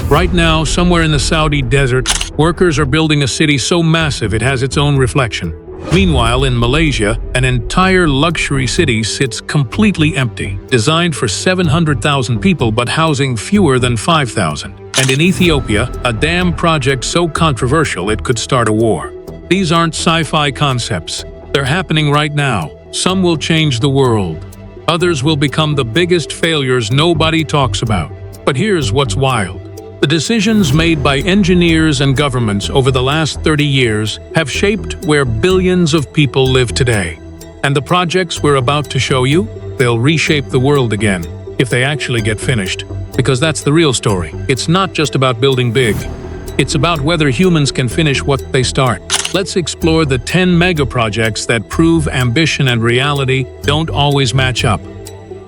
Right now, somewhere in the Saudi desert, workers are building a city so massive it has its own reflection. Meanwhile, in Malaysia, an entire luxury city sits completely empty, designed for 700,000 people but housing fewer than 5,000. And in Ethiopia, a dam project so controversial it could start a war. These aren't sci-fi concepts. They're happening right now. Some will change the world. Others will become the biggest failures nobody talks about. But here's what's wild. The decisions made by engineers and governments over the last 30 years have shaped where billions of people live today. And the projects we're about to show you, they'll reshape the world again, if they actually get finished. Because that's the real story. It's not just about building big. It's about whether humans can finish what they start. Let's explore the 10 megaprojects that prove ambition and reality don't always match up.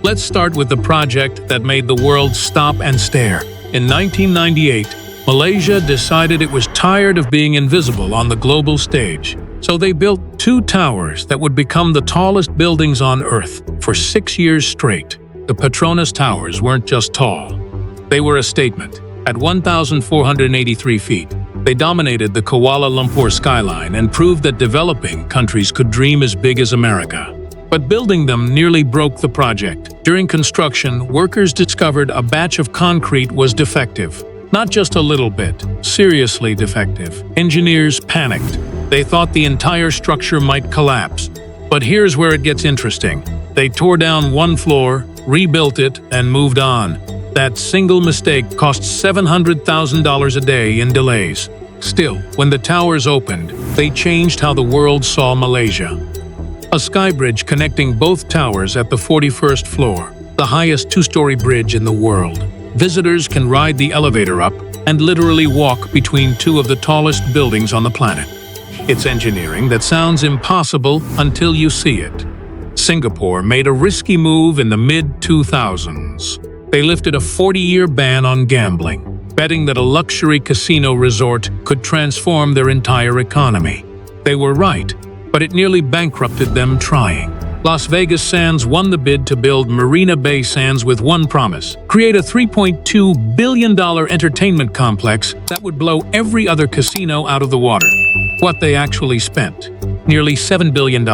Let's start with the project that made the world stop and stare. In 1998, Malaysia decided it was tired of being invisible on the global stage. So they built 2 towers that would become the tallest buildings on Earth for 6 years straight. The Petronas Towers weren't just tall. They were a statement. At 1,483 feet, they dominated the Kuala Lumpur skyline and proved that developing countries could dream as big as America. But building them nearly broke the project. During construction, workers discovered a batch of concrete was defective. Not just a little bit, seriously defective. Engineers panicked. They thought the entire structure might collapse. But here's where it gets interesting. They tore down one floor, rebuilt it, and moved on. That single mistake cost $700,000 a day in delays. Still, when the towers opened, they changed how the world saw Malaysia. A sky bridge connecting both towers at the 41st floor, the highest 2-story bridge in the world. Visitors can ride the elevator up and literally walk between 2 of the tallest buildings on the planet. It's engineering that sounds impossible until you see it. Singapore made a risky move in the mid-2000s. They lifted a 40-year ban on gambling, betting that a luxury casino resort could transform their entire economy. They were right, but it nearly bankrupted them trying. Las Vegas Sands won the bid to build Marina Bay Sands with one promise: create a $3.2 billion entertainment complex that would blow every other casino out of the water. What they actually spent? Nearly $7 billion.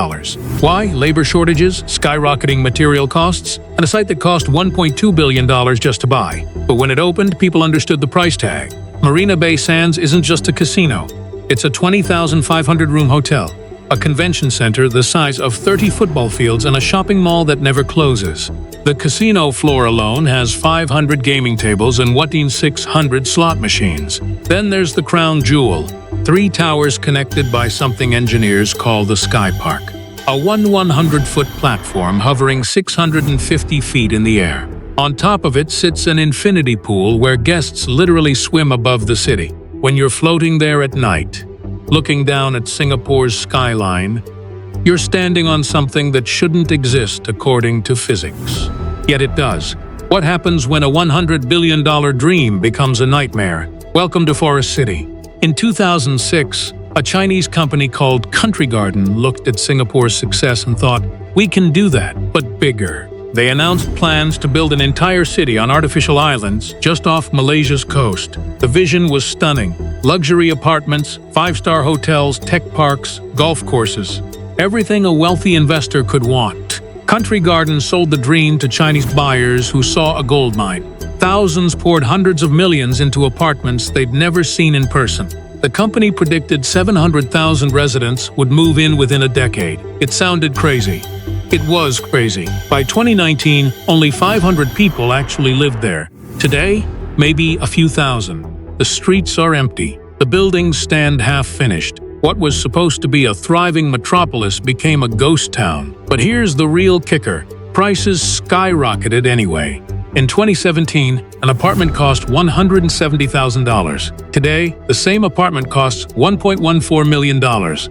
Why? Labor shortages, skyrocketing material costs, and a site that cost $1.2 billion just to buy. But when it opened, people understood the price tag. Marina Bay Sands isn't just a casino. It's a 20,500-room hotel, a convention center the size of 30 football fields, and a shopping mall that never closes. The casino floor alone has 500 gaming tables and 600 slot machines. Then there's the crown jewel, 3 towers connected by something engineers call the Sky Park. A 100-foot platform hovering 650 feet in the air. On top of it sits an infinity pool where guests literally swim above the city. When you're floating there at night, looking down at Singapore's skyline, you're standing on something that shouldn't exist according to physics. Yet it does. What happens when a $100 billion dream becomes a nightmare? Welcome to Forest City. In 2006, a Chinese company called Country Garden looked at Singapore's success and thought, we can do that, but bigger. They announced plans to build an entire city on artificial islands just off Malaysia's coast. The vision was stunning. Luxury apartments, 5-star hotels, tech parks, golf courses. Everything a wealthy investor could want. Country Garden sold the dream to Chinese buyers who saw a gold mine. Thousands poured hundreds of millions into apartments they'd never seen in person. The company predicted 700,000 residents would move in within a decade. It sounded crazy. It was crazy. By 2019, only 500 people actually lived there. Today, maybe a few thousand. The streets are empty. The buildings stand half-finished. What was supposed to be a thriving metropolis became a ghost town. But here's the real kicker. Prices skyrocketed anyway. In 2017, an apartment cost $170,000. Today, the same apartment costs $1.14 million.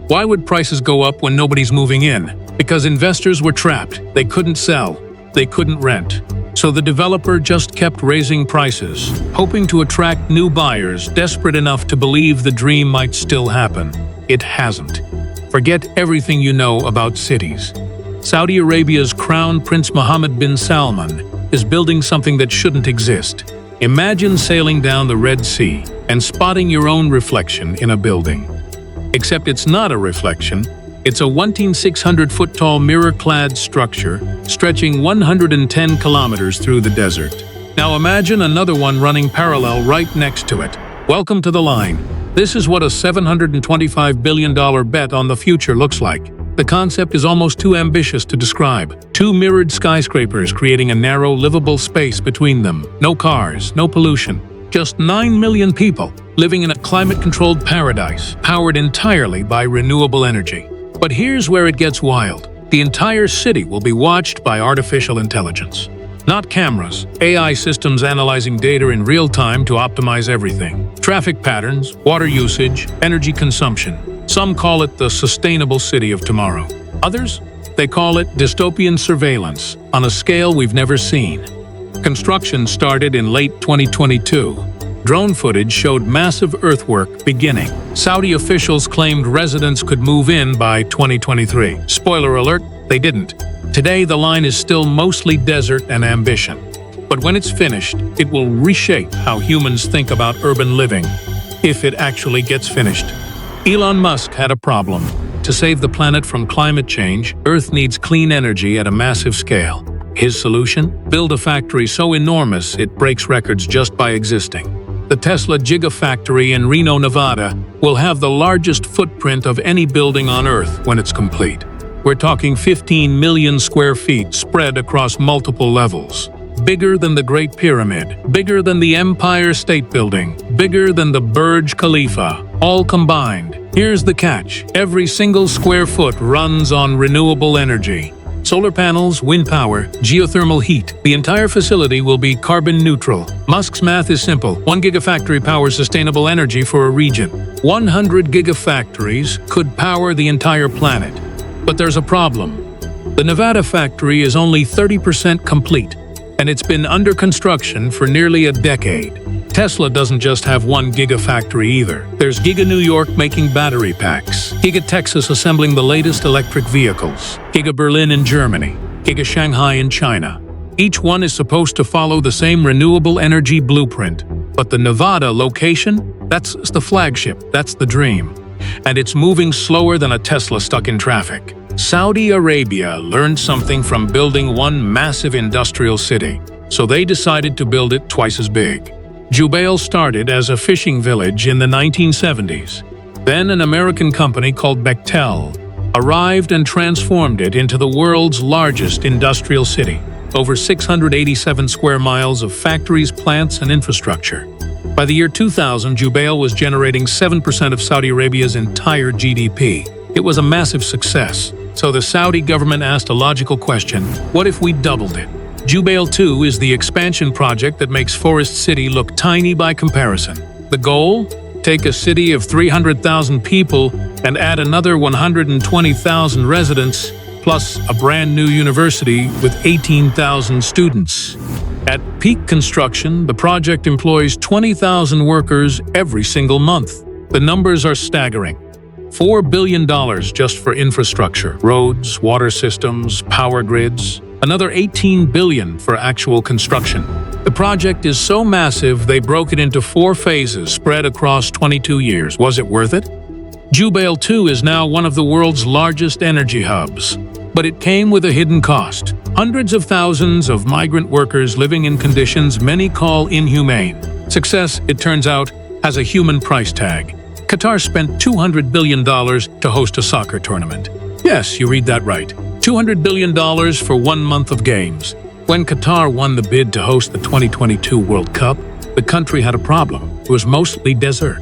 Why would prices go up when nobody's moving in? Because investors were trapped. They couldn't sell. They couldn't rent. So the developer just kept raising prices, hoping to attract new buyers desperate enough to believe the dream might still happen. It hasn't. Forget everything you know about cities. Saudi Arabia's Crown Prince Mohammed bin Salman is building something that shouldn't exist. Imagine sailing down the Red Sea and spotting your own reflection in a building. Except it's not a reflection, it's a 1,600-foot-tall mirror-clad structure stretching 110 kilometers through the desert. Now imagine another one running parallel right next to it. Welcome to the line. This is what a $725 billion bet on the future looks like. The concept is almost too ambitious to describe. Two mirrored skyscrapers creating a narrow, livable space between them. No cars, no pollution. Just 9 million people living in a climate-controlled paradise, powered entirely by renewable energy. But here's where it gets wild. The entire city will be watched by artificial intelligence. Not cameras, AI systems analyzing data in real time to optimize everything. Traffic patterns, water usage, energy consumption. Some call it the sustainable city of tomorrow. Others, they call it dystopian surveillance on a scale we've never seen. Construction started in late 2022. Drone footage showed massive earthwork beginning. Saudi officials claimed residents could move in by 2023. Spoiler alert, they didn't. Today, the line is still mostly desert and ambition. But when it's finished, it will reshape how humans think about urban living, if it actually gets finished. Elon Musk had a problem. To save the planet from climate change, Earth needs clean energy at a massive scale. His solution? Build a factory so enormous it breaks records just by existing. The Tesla Gigafactory in Reno, Nevada, will have the largest footprint of any building on Earth when it's complete. We're talking 15 million square feet spread across multiple levels. Bigger than the Great Pyramid, bigger than the Empire State Building, bigger than the Burj Khalifa, all combined. Here's the catch. Every single square foot runs on renewable energy. Solar panels, wind power, geothermal heat. The entire facility will be carbon neutral. Musk's math is simple. 1 gigafactory powers sustainable energy for a region. 100 gigafactories could power the entire planet. But there's a problem. The Nevada factory is only 30% complete, and it's been under construction for nearly a decade. Tesla doesn't just have 1 gigafactory either. There's Giga New York making battery packs, Giga Texas assembling the latest electric vehicles, Giga Berlin in Germany, Giga Shanghai in China. Each one is supposed to follow the same renewable energy blueprint. But the Nevada location? That's the flagship, that's the dream. And it's moving slower than a Tesla stuck in traffic. Saudi Arabia learned something from building one massive industrial city, so they decided to build it twice as big. Jubail started as a fishing village in the 1970s. Then an American company called Bechtel arrived and transformed it into the world's largest industrial city. Over 687 square miles of factories, plants, and infrastructure. By the year 2000, Jubail was generating 7% of Saudi Arabia's entire GDP. It was a massive success. So the Saudi government asked a logical question: what if we doubled it? Jubail 2 is the expansion project that makes Forest City look tiny by comparison. The goal? Take a city of 300,000 people and add another 120,000 residents, plus a brand new university with 18,000 students. At peak construction, the project employs 20,000 workers every single month. The numbers are staggering. $4 billion just for infrastructure, roads, water systems, power grids. Another $18 billion for actual construction. The project is so massive they broke it into 4 phases spread across 22 years. Was it worth it? Jubail 2 is now one of the world's largest energy hubs. But it came with a hidden cost. Hundreds of thousands of migrant workers living in conditions many call inhumane. Success, it turns out, has a human price tag. Qatar spent $200 billion to host a soccer tournament. Yes, you read that right. $200 billion for 1 month of games. When Qatar won the bid to host the 2022 World Cup, the country had a problem. It was mostly desert.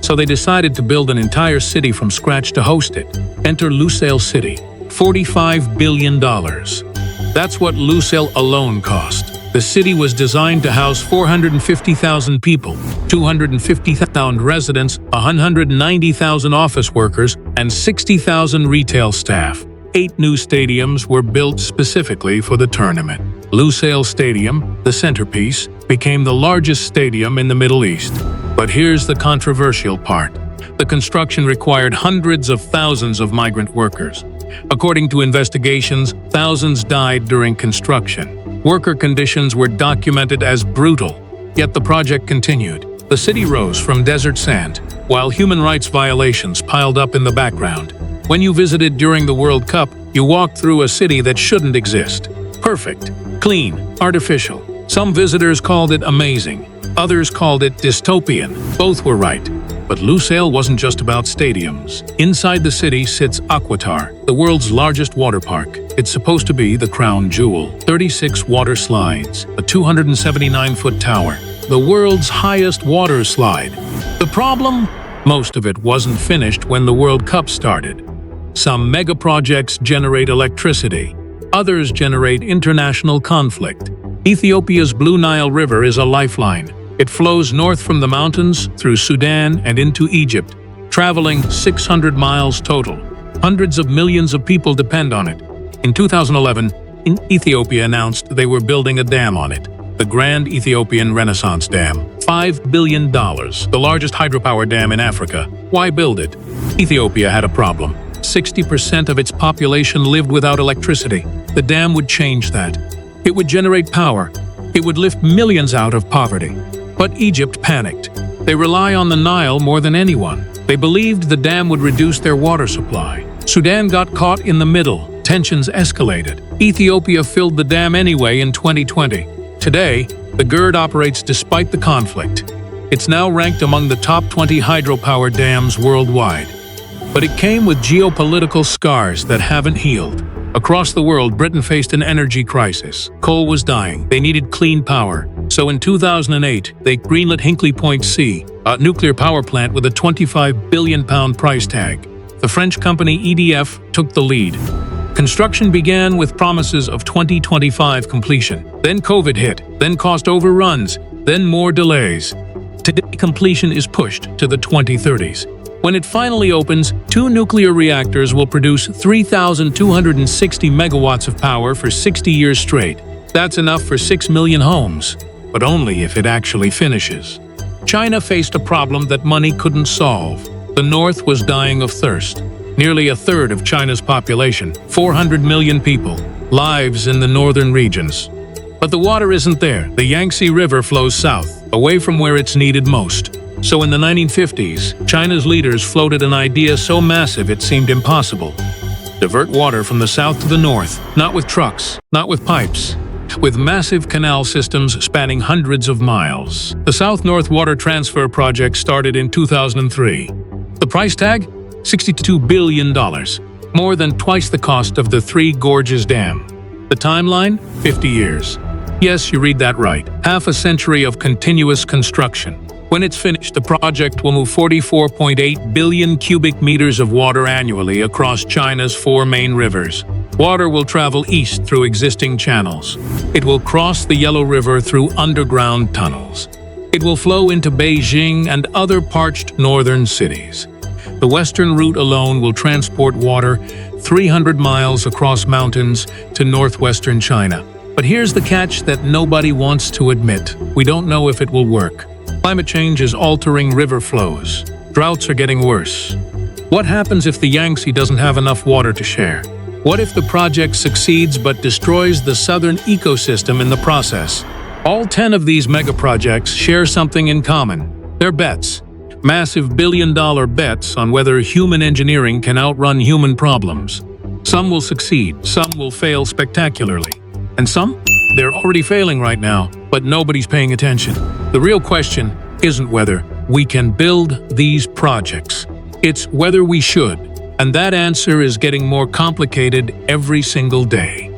So they decided to build an entire city from scratch to host it. Enter Lusail City. $45 billion. That's what Lusail alone cost. The city was designed to house 450,000 people, 250,000 residents, 190,000 office workers, and 60,000 retail staff. 8 new stadiums were built specifically for the tournament. Lusail Stadium, the centerpiece, became the largest stadium in the Middle East. But here's the controversial part. The construction required hundreds of thousands of migrant workers. According to investigations, thousands died during construction. Worker conditions were documented as brutal. Yet the project continued. The city rose from desert sand, while human rights violations piled up in the background. When you visited during the World Cup, you walked through a city that shouldn't exist. Perfect, clean, artificial. Some visitors called it amazing. Others called it dystopian. Both were right. But Lusail wasn't just about stadiums. Inside the city sits Qatar, the world's largest water park. It's supposed to be the crown jewel. 36 water slides, a 279-foot tower, the world's highest water slide. The problem? Most of it wasn't finished when the World Cup started. Some megaprojects generate electricity. Others generate international conflict. Ethiopia's Blue Nile River is a lifeline. It flows north from the mountains, through Sudan and into Egypt, traveling 600 miles total. Hundreds of millions of people depend on it. In 2011, Ethiopia announced they were building a dam on it, the Grand Ethiopian Renaissance Dam. $5 billion, the largest hydropower dam in Africa. Why build it? Ethiopia had a problem. 60% of its population lived without electricity. The dam would change that. It would generate power. It would lift millions out of poverty. But Egypt panicked. They rely on the Nile more than anyone. They believed the dam would reduce their water supply. Sudan got caught in the middle. Tensions escalated. Ethiopia filled the dam anyway in 2020. Today, the GERD operates despite the conflict. It's now ranked among the top 20 hydropower dams worldwide. But it came with geopolitical scars that haven't healed. Across the world, Britain faced an energy crisis. Coal was dying. They needed clean power. So in 2008, they greenlit Hinckley Point C, a nuclear power plant with a £25 billion price tag. The French company EDF took the lead. Construction began with promises of 2025 completion. Then COVID hit, then cost overruns, then more delays. Today, completion is pushed to the 2030s. When it finally opens, 2 nuclear reactors will produce 3,260 megawatts of power for 60 years straight. That's enough for 6 million homes, but only if it actually finishes. China faced a problem that money couldn't solve. The North was dying of thirst. Nearly a third of China's population, 400 million people, lives in the northern regions. But the water isn't there. The Yangtze River flows south, away from where it's needed most. So in the 1950s, China's leaders floated an idea so massive it seemed impossible. Divert water from the south to the north, not with trucks, not with pipes, with massive canal systems spanning hundreds of miles. The South-North Water Transfer Project started in 2003. The price tag? $62 billion, more than twice the cost of the Three Gorges Dam. The timeline? 50 years. Yes, you read that right. Half a century of continuous construction. When it's finished, the project will move 44.8 billion cubic meters of water annually across China's 4 main rivers. Water will travel east through existing channels. It will cross the Yellow River through underground tunnels. It will flow into Beijing and other parched northern cities. The western route alone will transport water 300 miles across mountains to northwestern China. But here's the catch that nobody wants to admit. We don't know if it will work. Climate change is altering river flows. Droughts are getting worse. What happens if the Yangtze doesn't have enough water to share? What if the project succeeds but destroys the southern ecosystem in the process? All 10 of these megaprojects share something in common. They're bets. Massive billion-dollar bets on whether human engineering can outrun human problems. Some will succeed, some will fail spectacularly. And some? They're already failing right now, but nobody's paying attention. The real question isn't whether we can build these projects. It's whether we should. And that answer is getting more complicated every single day.